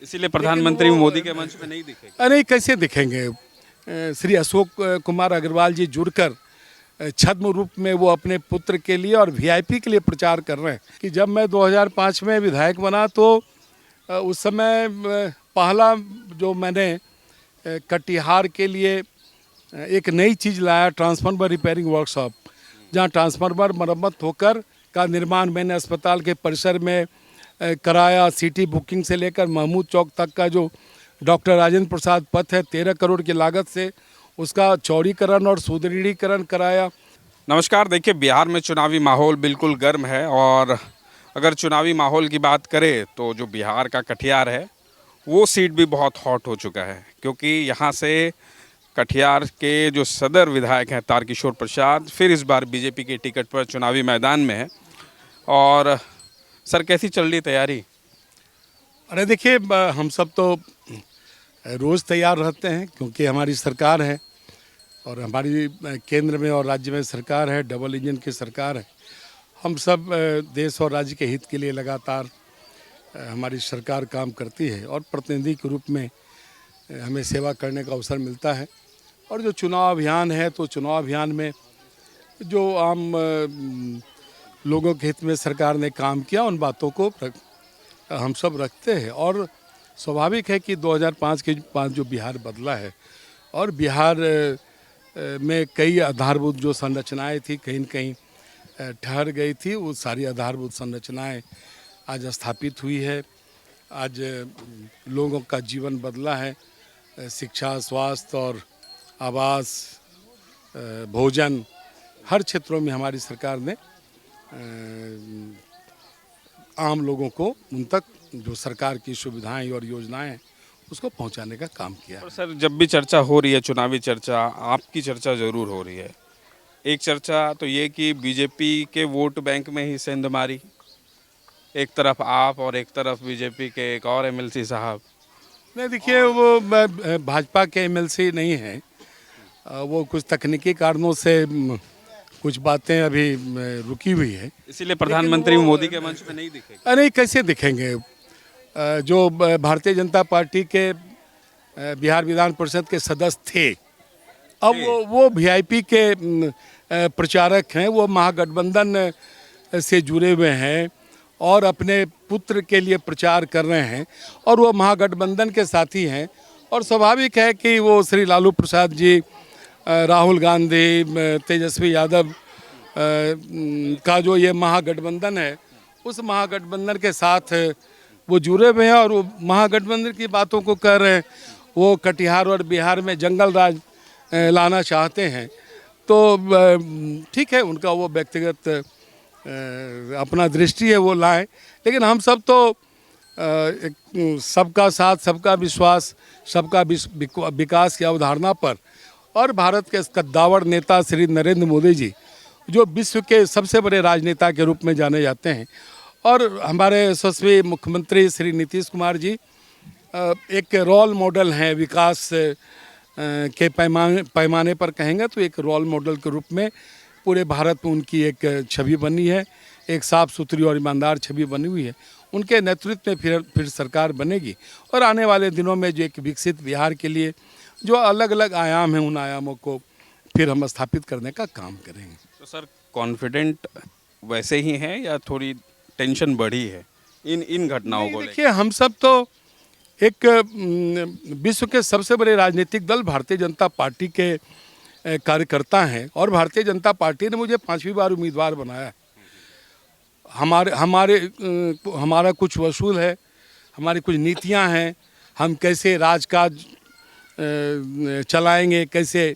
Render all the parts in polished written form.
इसीलिए प्रधानमंत्री मोदी के मंच पे नहीं दिखे। अरे कैसे दिखेंगे? श्री अशोक कुमार अग्रवाल जी जुड़कर छद्म रूप में वो अपने पुत्र के लिए और वीआईपी के लिए प्रचार कर रहे हैं कि जब मैं 2005 में विधायक बना तो उस समय पहला जो मैंने कटिहार के लिए एक नई चीज़ लाया, ट्रांसफार्मर रिपेयरिंग वर्कशॉप, जहां ट्रांसफार्मर मरम्मत होकर का निर्माण मैंने अस्पताल के परिसर में कराया। सिटी बुकिंग से लेकर महमूद चौक तक का जो डॉक्टर राजेंद्र प्रसाद पथ है 13 करोड़ की लागत से उसका चौड़ीकरण और सुदृढ़ीकरण कराया। नमस्कार। देखिए, बिहार में चुनावी माहौल बिल्कुल गर्म है और अगर चुनावी माहौल की बात करें तो जो बिहार का कटिहार है वो सीट भी बहुत हॉट हो चुका है, क्योंकि यहाँ से कटिहार के जो सदर विधायक हैं तारकिशोर प्रसाद फिर इस बार बीजेपी के टिकट पर चुनावी मैदान में है। और सर, कैसी चल रही तैयारी? अरे देखिए, हम सब तो रोज़ तैयार रहते हैं क्योंकि हमारी सरकार है और हमारी केंद्र में और राज्य में सरकार है, डबल इंजन की सरकार है। हम सब देश और राज्य के हित के लिए लगातार हमारी सरकार काम करती है और प्रतिनिधि के रूप में हमें सेवा करने का अवसर मिलता है। और जो चुनाव अभियान है तो चुनाव अभियान में जो आम लोगों के हित में सरकार ने काम किया उन बातों को हम सब रखते हैं। और स्वाभाविक है कि 2005 के बाद जो बिहार बदला है और बिहार में कई आधारभूत जो संरचनाएं थी कहीं न कहीं ठहर गई थी, वो सारी आधारभूत संरचनाएं आज स्थापित हुई है। आज लोगों का जीवन बदला है। शिक्षा, स्वास्थ्य और आवास, भोजन, हर क्षेत्रों में हमारी सरकार ने आम लोगों को उन तक जो सरकार की सुविधाएं और योजनाएं हैं उसको पहुंचाने का काम किया। और सर, जब भी चर्चा हो रही है, चुनावी चर्चा, आपकी चर्चा ज़रूर हो रही है। एक चर्चा तो ये कि बीजेपी के वोट बैंक में ही सेंध मारी, एक तरफ आप और एक तरफ बीजेपी के एक और एमएलसी साहब। नहीं, देखिए, वो भाजपा के एमएलसी नहीं है, वो कुछ तकनीकी कारणों से कुछ बातें अभी रुकी हुई है, इसीलिए प्रधानमंत्री मोदी के मंच पे नहीं दिखे। अरे कैसे दिखेंगे? जो भारतीय जनता पार्टी के बिहार विधान परिषद के सदस्य थे, अब वो वीआईपी के प्रचारक हैं, वो महागठबंधन से जुड़े हुए हैं और अपने पुत्र के लिए प्रचार कर रहे हैं और वो महागठबंधन के साथी हैं। और स्वाभाविक है कि वो श्री लालू प्रसाद जी, राहुल गांधी, तेजस्वी यादव का जो ये महागठबंधन है उस महागठबंधन के साथ वो जुड़े हुए हैं और वो महागठबंधन की बातों को कर रहे हैं। वो कटिहार और बिहार में जंगल राज लाना चाहते हैं तो ठीक है, उनका वो व्यक्तिगत अपना दृष्टि है, वो लाएं। लेकिन हम सब तो सबका साथ, सबका विश्वास, सबका विकास की अवधारणा पर और भारत के कद्दावर नेता श्री नरेंद्र मोदी जी, जो विश्व के सबसे बड़े राजनेता के रूप में जाने जाते हैं, और हमारे यशस्वी मुख्यमंत्री श्री नीतीश कुमार जी एक रोल मॉडल हैं। विकास के पैमाने पर कहेंगे तो एक रोल मॉडल के रूप में पूरे भारत में उनकी एक छवि बनी है, एक साफ़ सुथरी और ईमानदार छवि बनी हुई है। उनके नेतृत्व में फिर सरकार बनेगी और आने वाले दिनों में जो एक विकसित बिहार के लिए जो अलग अलग आयाम हैं उन आयामों को फिर हम स्थापित करने का काम करेंगे। तो सर, कॉन्फिडेंट वैसे ही हैं या थोड़ी टेंशन बढ़ी है इन घटनाओं को? देखिए, हम सब तो एक विश्व के सबसे बड़े राजनीतिक दल भारतीय जनता पार्टी के कार्यकर्ता हैं और भारतीय जनता पार्टी ने मुझे 5वीं बार उम्मीदवार बनाया। हमारा कुछ वसूल है, हमारी कुछ नीतियां हैं, हम कैसे राजकाज चलाएंगे, कैसे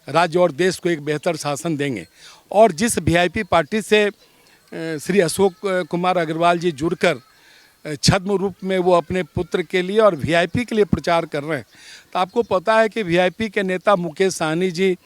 राज्य और देश को एक बेहतर शासन देंगे। और जिस वीआईपी पार्टी से श्री अशोक कुमार अग्रवाल जी जुड़कर छद्म रूप में वो अपने पुत्र के लिए और वीआईपी के लिए प्रचार कर रहे हैं, तो आपको पता है कि वीआईपी के नेता मुकेश सहनी जी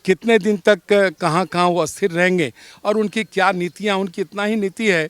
कितने दिन तक कहाँ वो अस्थिर रहेंगे और उनकी क्या नीतियाँ, उनकी इतना ही नीति है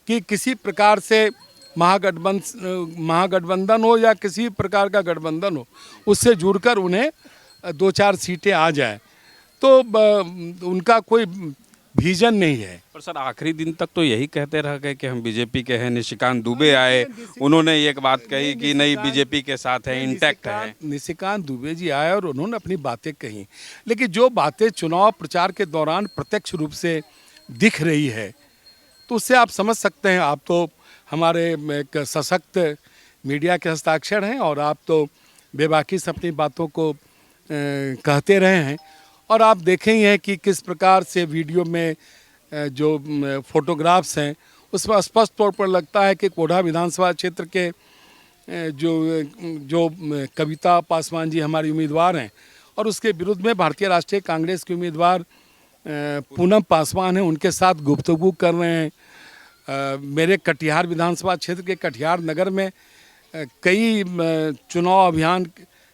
कि किसी प्रकार से महागठबंधन हो या किसी प्रकार का गठबंधन हो, उससे जुड़कर उन्हें 2-4 सीटें आ जाए। तो उनका कोई विजन नहीं है। पर सर आखिरी दिन तक तो यही कहते रह गए कि हम बीजेपी के हैं। निशिकांत दुबे आए, उन्होंने एक बात कही कि नहीं बीजेपी के साथ है, इंटैक्ट है। निशिकांत दुबे जी आए और उन्होंने अपनी बातें कही, लेकिन जो बातें चुनाव प्रचार के दौरान प्रत्यक्ष रूप से दिख रही है तो उससे आप समझ सकते हैं। आप तो हमारे एक सशक्त मीडिया के हस्ताक्षर हैं और आप तो बेबाकी से अपनी बातों को कहते रहे हैं और आप देखे ही हैं कि किस प्रकार से वीडियो में जो फोटोग्राफ्स हैं उसमें स्पष्ट तौर पर लगता है कि कोढ़ा विधानसभा क्षेत्र के जो जो कविता पासवान जी हमारी उम्मीदवार हैं और उसके विरुद्ध में भारतीय राष्ट्रीय कांग्रेस के उम्मीदवार पूनम पासवान हैं, उनके साथ गुफ्तगू कर रहे हैं। मेरे कटिहार विधानसभा क्षेत्र के कटिहार नगर में कई चुनाव अभियान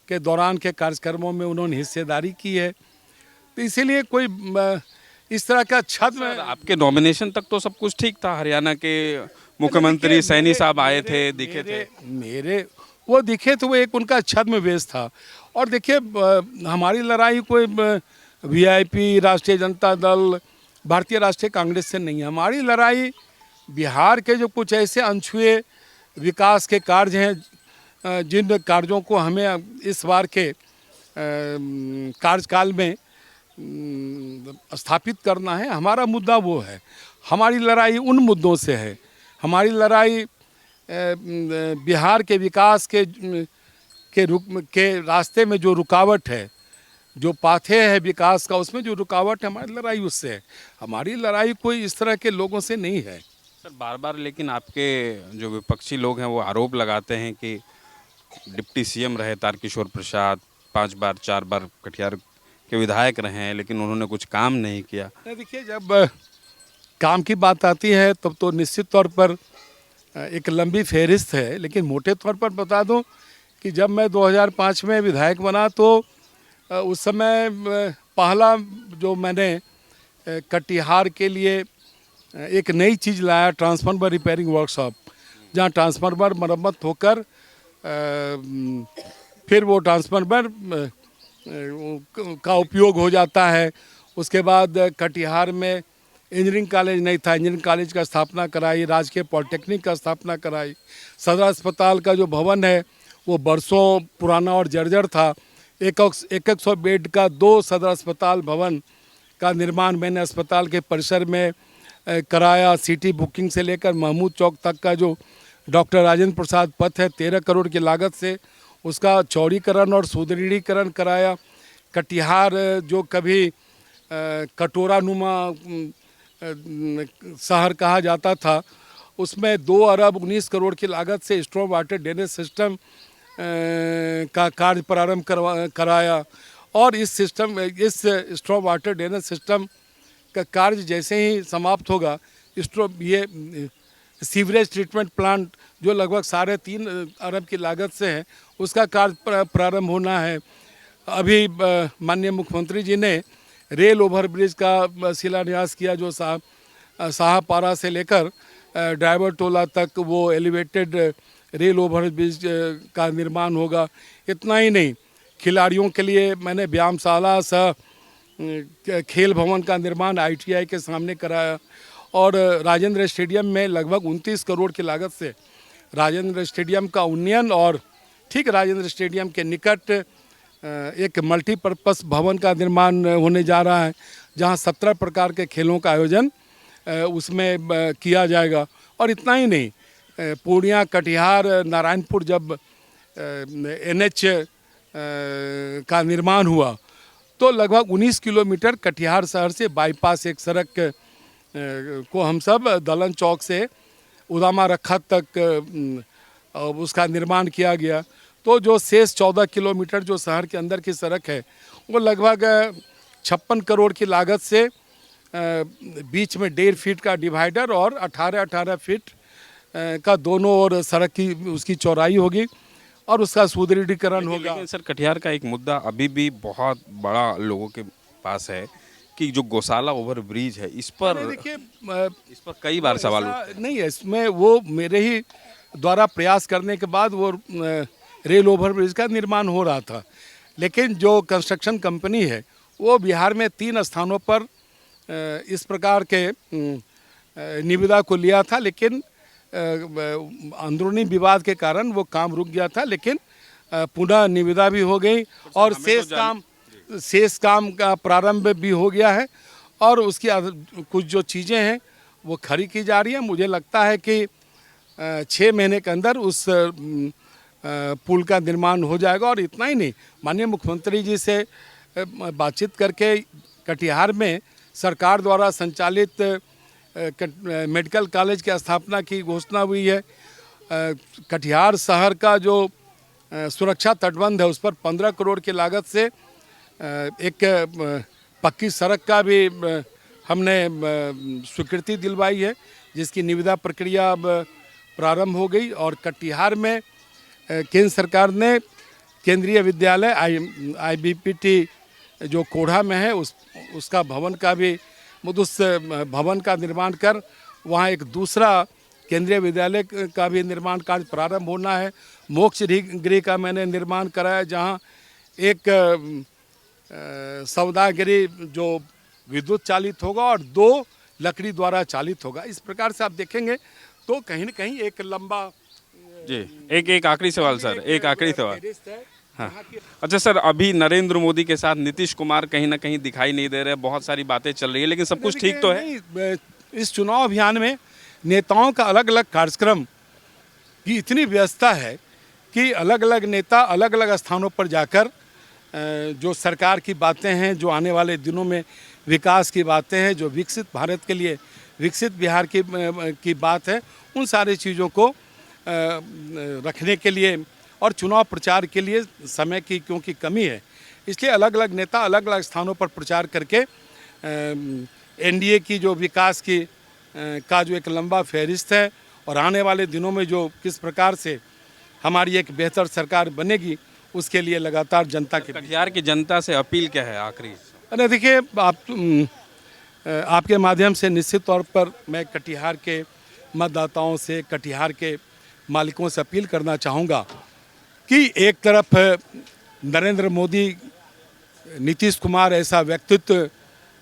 के दौरान के कार्यक्रमों में उन्होंने हिस्सेदारी की है। तो इसीलिए कोई इस तरह का छद्म। आपके नॉमिनेशन तक तो सब कुछ ठीक था। हरियाणा के मुख्यमंत्री सैनी साहब आए थे, दिखे थे। मेरे वो दिखे तो वो एक उनका छद्म वेश था। और देखिए हमारी लड़ाई कोई वीआईपी, राष्ट्रीय जनता दल, भारतीय राष्ट्रीय कांग्रेस से नहीं है। हमारी लड़ाई बिहार के जो कुछ ऐसे अनछुए विकास के कार्य हैं जिन कार्यों को हमें इस बार के कार्यकाल में स्थापित करना है, हमारा मुद्दा वो है। हमारी लड़ाई उन मुद्दों से है। हमारी लड़ाई बिहार के विकास के रास्ते में जो रुकावट है, जो पाथे है विकास का, उसमें जो रुकावट है, हमारी लड़ाई उससे है। हमारी लड़ाई कोई इस तरह के लोगों से नहीं है। सर बार बार लेकिन आपके जो विपक्षी लोग हैं वो आरोप लगाते हैं कि डिप्टी सीएम रहे तारकिशोर प्रसाद, 5 बार 4 बार कटिहार के विधायक रहे हैं, लेकिन उन्होंने कुछ काम नहीं किया। देखिए जब काम की बात आती है तब तो निश्चित तौर पर एक लंबी फहरिस्त है, लेकिन मोटे तौर पर बता दूं कि जब मैं 2005 में विधायक बना तो उस समय पहला जो मैंने कटिहार के लिए एक नई चीज़ लाया, ट्रांसफार्मर रिपेयरिंग वर्कशॉप, जहां ट्रांसफार्मर मरम्मत होकर फिर वो ट्रांसफार्मर का उपयोग हो जाता है। उसके बाद कटिहार में इंजीनियरिंग कॉलेज नहीं था, इंजीनियरिंग कॉलेज का स्थापना कराई, राजकीय पॉलिटेक्निक का स्थापना कराई। सदर अस्पताल का जो भवन है वो बरसों पुराना और जर्जर था। 100 बेड का 2 सदर अस्पताल भवन का निर्माण मैंने अस्पताल के परिसर में कराया। सिटी बुकिंग से लेकर महमूद चौक तक का जो डॉक्टर राजेंद्र प्रसाद पथ है 13 करोड़ की लागत से उसका चौड़ीकरण और सुदृढ़ीकरण कराया। कटिहार जो कभी कटोरानुमा शहर कहा जाता था, उसमें 2 अरब 19 करोड़ की लागत से स्ट्रॉ वाटर ड्रेनेज सिस्टम का कार्य प्रारंभ कराया। और इस स्ट्रॉ वाटर ड्रेनेज सिस्टम का कार्य जैसे ही समाप्त होगा, ये सीवरेज ट्रीटमेंट प्लांट जो लगभग 3.5 अरब की लागत से है, उसका कार्य प्रारंभ होना है। अभी माननीय मुख्यमंत्री जी ने रेल ओवरब्रिज का शिलान्यास किया, जो साहापारा से लेकर ड्राइवर टोला तक वो एलिवेटेड रेल ओवरब्रिज का निर्माण होगा। इतना ही नहीं, खिलाड़ियों के लिए मैंने व्यायामशाला सह खेल भवन का निर्माण ITI के सामने कराया। और राजेंद्र स्टेडियम में लगभग 29 करोड़ की लागत से राजेंद्र स्टेडियम का उन्नयन और ठीक राजेंद्र स्टेडियम के निकट एक मल्टीपर्पस भवन का निर्माण होने जा रहा है, जहां 17 प्रकार के खेलों का आयोजन उसमें किया जाएगा। और इतना ही नहीं, पूर्णिया, कटिहार, नारायणपुर जब NH का निर्माण हुआ तो लगभग 19 किलोमीटर कटिहार शहर से बाईपास एक सड़क को हम सब दलन चौक से उदामा रखा तक उसका निर्माण किया गया। तो जो शेष 14 किलोमीटर जो शहर के अंदर की सड़क है वो लगभग 56 करोड़ की लागत से बीच में 1.5 फीट का डिवाइडर और 18-18 फीट का दोनों ओर सड़क की उसकी चौड़ाई होगी और उसका सुदृढ़ीकरण होगा। लेकिन सर कटिहार का एक मुद्दा अभी भी बहुत बड़ा लोगों के पास है कि जो गौशाला ओवर ब्रिज है, इस पर कई बार सवाल नहीं है। इसमें वो मेरे ही द्वारा प्रयास करने के बाद वो रेल ओवर ब्रिज का निर्माण हो रहा था, लेकिन जो कंस्ट्रक्शन कंपनी है वो बिहार में 3 स्थानों पर इस प्रकार के निविदा को लिया था, लेकिन अंदरूनी विवाद के कारण वो काम रुक गया था, लेकिन पुनः निविदा भी हो गई और शेष काम का प्रारंभ भी हो गया है और उसकी कुछ जो चीज़ें हैं वो खरी की जा रही है। मुझे लगता है कि 6 महीने के अंदर उस पुल का निर्माण हो जाएगा। और इतना ही नहीं, माननीय मुख्यमंत्री जी से बातचीत करके कटिहार में सरकार द्वारा संचालित मेडिकल कॉलेज की स्थापना की घोषणा हुई है। कटिहार शहर का जो सुरक्षा तटबंध है उस पर 15 करोड़ की लागत से एक पक्की सड़क का भी हमने स्वीकृति दिलवाई है, जिसकी निविदा प्रक्रिया प्रारंभ हो गई। और कटिहार में केंद्र सरकार ने केंद्रीय विद्यालय IBPT जो कोढ़ा में है उसका भवन का भी उस भवन का निर्माण कर वहाँ एक दूसरा केंद्रीय विद्यालय का भी निर्माण कार्य प्रारंभ होना है। मोक्ष गृह का मैंने निर्माण कराया, जहाँ एक सौदागृह जो विद्युत चालित होगा और 2 लकड़ी द्वारा चालित होगा। इस प्रकार से आप देखेंगे तो कहीं न कहीं एक लंबा जी एक आखिरी सवाल सर, एक आखिरी सवाल। हाँ, अच्छा सर, अभी नरेंद्र मोदी के साथ नीतीश कुमार कहीं ना कहीं दिखाई नहीं दे रहे, बहुत सारी बातें चल रही है, लेकिन सब कुछ ठीक तो है। इस चुनाव अभियान में नेताओं का अलग अलग कार्यक्रम की इतनी व्यवस्था है कि अलग अलग नेता अलग अलग स्थानों पर जाकर जो सरकार की बातें हैं, जो आने वाले दिनों में विकास की बातें हैं, जो विकसित भारत के लिए विकसित बिहार की बात है, उन सारी चीज़ों को रखने के लिए और चुनाव प्रचार के लिए समय की क्योंकि कमी है, इसलिए अलग अलग नेता अलग अलग स्थानों पर प्रचार करके NDA की जो विकास की का जो एक लंबा फहरिस्त है और आने वाले दिनों में जो किस प्रकार से हमारी एक बेहतर सरकार बनेगी, उसके लिए लगातार जनता के कटिहार की जनता से अपील क्या है आखिरी? अरे देखिए, आपके माध्यम से निश्चित तौर पर मैं कटिहार के मतदाताओं से, कटिहार के मालिकों से अपील करना चाहूँगा कि एक तरफ नरेंद्र मोदी, नीतीश कुमार ऐसा व्यक्तित्व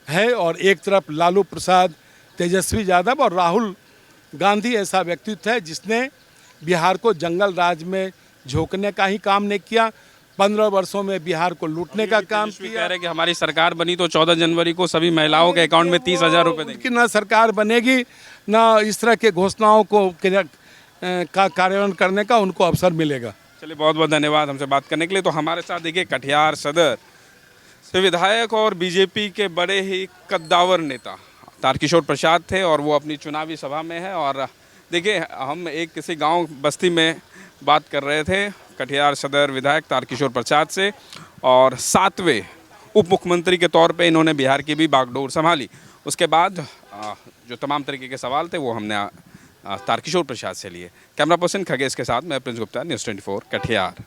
है और एक तरफ लालू प्रसाद, तेजस्वी यादव और राहुल गांधी ऐसा व्यक्तित्व है जिसने बिहार को जंगल राज में झोंकने का ही काम नहीं किया, 15 वर्षों में बिहार को लूटने का काम किया। कह रहे हैं कि हमारी सरकार बनी तो 14 जनवरी को सभी महिलाओं के अकाउंट में 30,000 रुपये देंगे। ना सरकार बनेगी, ना इस तरह के घोषणाओं को का कार्यान्वयन करने का उनको अवसर मिलेगा। चलिए, बहुत बहुत धन्यवाद हमसे बात करने के लिए। तो हमारे साथ देखिए कटिहार सदर से विधायक और बीजेपी के बड़े ही कद्दावर नेता तारकिशोर प्रसाद थे और वो अपनी चुनावी सभा में है। और देखिए, हम एक किसी गांव बस्ती में बात कर रहे थे कटिहार सदर विधायक तारकिशोर प्रसाद से, और 7वें उप मुख्यमंत्री के तौर पे इन्होंने बिहार की भी बागडोर संभाली। उसके बाद जो तमाम तरीके के सवाल थे वो हमने तारकिशोर प्रसाद से लिए। कैमरा पर्सन खगेश के साथ मैं प्रिंस गुप्ता, न्यूज़ 24 कटिहार।